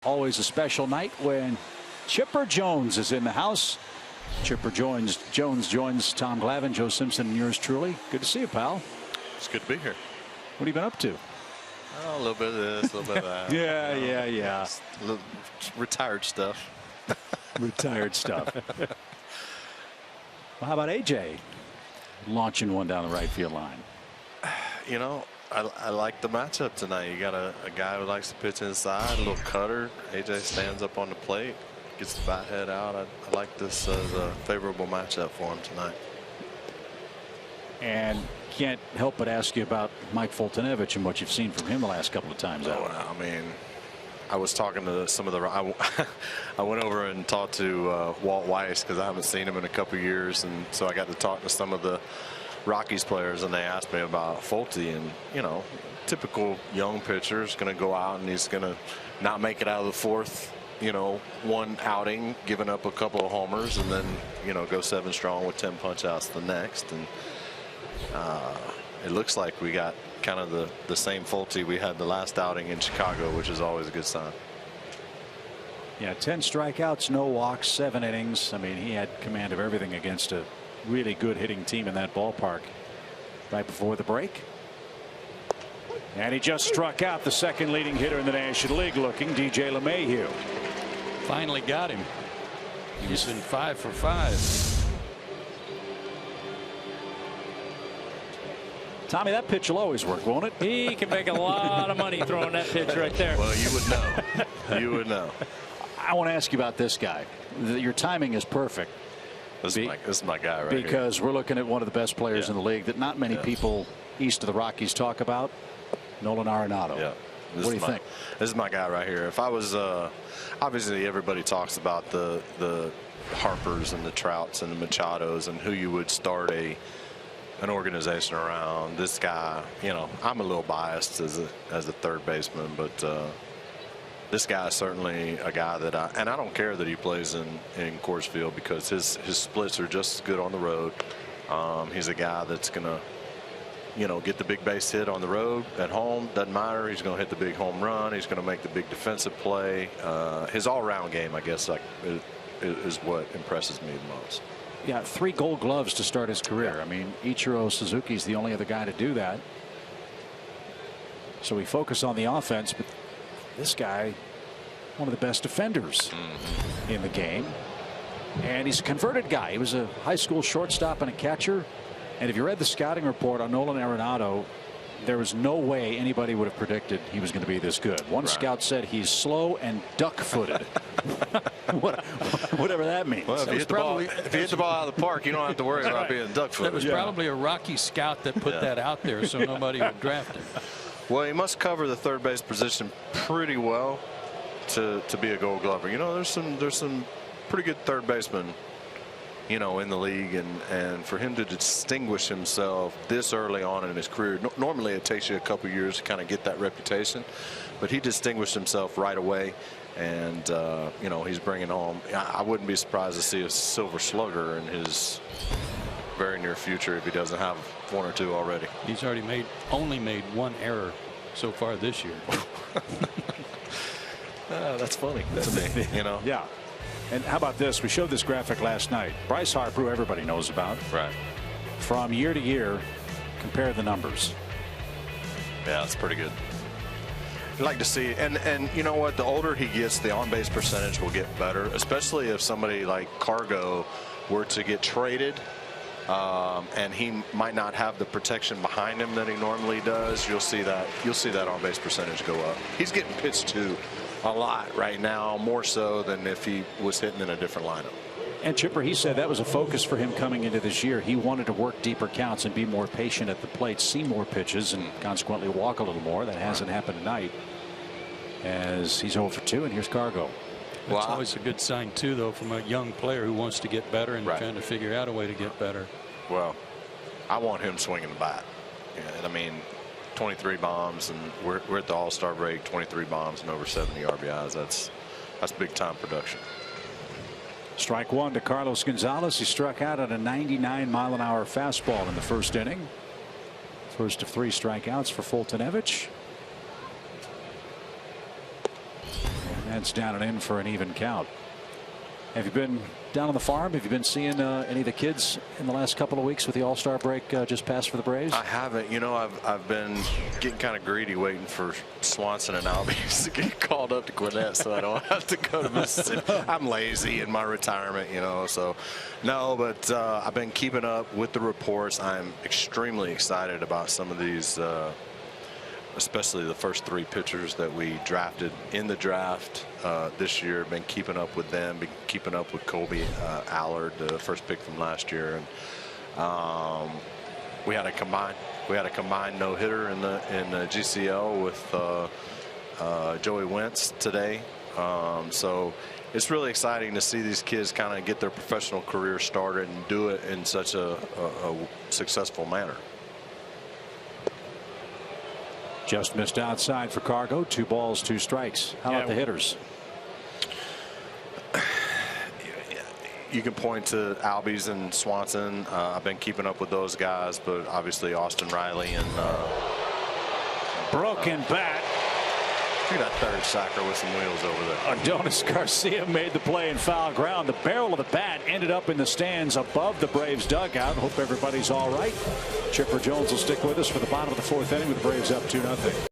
always a special night when Chipper Jones is in the house. Chipper Jones joins Tom Glavine, Joe Simpson, and yours truly. Good to see you, pal. It's good to be here. What have you been up to? Oh, a little bit of this, a little bit of that. yeah. Retired stuff. Retired stuff. Well, how about AJ launching one down the right field line? You know, I like the matchup tonight. You got a guy who likes to pitch inside, a little cutter. AJ stands up on the plate, gets the bat head out. I like this as a favorable matchup for him tonight. And can't help but ask you about Mike Foltynewicz and what you've seen from him the last couple of times out. I mean, I was talking to some of the. I went over and talked to Walt Weiss because I haven't seen him in a couple of years, and so I got to talk to some of the Rockies players, and they asked me about Folty, and you know, typical young pitcher is going to go out and he's going to not make it out of the fourth. You know, one outing, giving up a couple of homers, and then you know go 7 strong with 10 punch outs the next, and it looks like we got kind of the same Folty we had the last outing in Chicago, which is always a good sign. Yeah, 10 strikeouts, no walks, 7 innings. I mean, he had command of everything against a really good hitting team in that ballpark right before the break. And he just struck out the second leading hitter in the National League looking, DJ LeMahieu. Finally got him. He's been 5 for 5. Tommy, that pitch will always work, won't it? He can make a lot of money throwing that pitch right there. Well, you would know. You would know. I want to ask you about this guy. Your timing is perfect. This is my guy right because here. We're looking at one of the best players in the league that not many people east of the Rockies talk about, Nolan Arenado. Yeah. What do you think? This is my guy right here. If I was obviously everybody talks about the Harpers and the Trouts and the Machados and who you would start an organization around. This guy, you know, I'm a little biased as a third baseman, but this guy is certainly a guy that I don't care that he plays in Coors Field because his splits are just as good on the road. He's a guy that's gonna, you know, get the big base hit on the road. At home, doesn't matter. He's gonna hit the big home run. He's gonna make the big defensive play. His all-around game, I guess, is what impresses me the most. Yeah, 3 Gold Gloves to start his career. I mean, Ichiro Suzuki's the only other guy to do that. So we focus on the offense, but this guy, one of the best defenders in the game. And he's a converted guy. He was a high school shortstop and a catcher. And if you read the scouting report on Nolan Arenado, there was no way anybody would have predicted he was going to be this good. One scout said he's slow and duck-footed. Whatever that means. Well, if you hit the ball out of the park, you don't have to worry about being duck-footed. That was probably a Rocky scout that put that out there so nobody would draft him. Well, he must cover the third base position pretty well to be a Gold Glover. You know, there's some pretty good third basemen, you know, in the league, and for him to distinguish himself this early on in his career, normally it takes you a couple years to kind of get that reputation, but he distinguished himself right away, and you know, he's bringing home. I wouldn't be surprised to see a Silver Slugger in his very near future if he doesn't have 1 or 2 already. He's already only made 1 error so far this year. That's funny to me, you know. Yeah. And how about this? We showed this graphic last night. Bryce Harper, who everybody knows about. Right. From year to year, compare the numbers. Yeah, that's pretty good. I'd like to see, and you know what? The older he gets, the on-base percentage will get better, especially if somebody like Cargo were to get traded, and he might not have the protection behind him that he normally does. You'll see that on-base percentage go up. He's getting pitched to a lot right now, more so than if he was hitting in a different lineup. And Chipper, he said that was a focus for him coming into this year. He wanted to work deeper counts and be more patient at the plate, see more pitches, and consequently walk a little more. That hasn't happened tonight, as he's 0 for 2, and here's Cargo. That's always a good sign too, though, from a young player who wants to get better and trying to figure out a way to get better. Well, I want him swinging the bat. And I mean, 23 bombs, and we're at the All-Star break. 23 bombs and over 70 RBIs. That's big time production. Strike 1 to Carlos Gonzalez. He struck out at a 99-mile-an-hour fastball in the first inning. First of 3 strikeouts for Foltynewicz. And Wentz down and in for an even count. Have you been down on the farm? Have you been seeing any of the kids in the last couple of weeks with the All-Star break just passed for the Braves? I haven't. You know, I've been getting kind of greedy waiting for Swanson and Albies to get called up to Gwinnett so I don't have to go to Mississippi. I'm lazy in my retirement, you know, so no, but I've been keeping up with the reports. I'm extremely excited about some of these, especially the first 3 pitchers that we drafted in the draft this year. Been keeping up with them, been keeping up with Colby Allard, the first pick from last year, and we had a combined no-hitter in the GCL with Joey Wentz today. So it's really exciting to see these kids kind of get their professional career started and do it in such a successful manner. Just missed outside for Cargo. 2 balls, 2 strikes. How about the hitters? You can point to Albies and Swanson. I've been keeping up with those guys, but obviously Austin Riley and broken bat. Look at that third sacker with some wheels over there. Adonis Garcia made the play in foul ground. The barrel of the bat ended up in the stands above the Braves dugout. Hope everybody's all right. Chipper Jones will stick with us for the bottom of the 4th inning with the Braves up 2-0.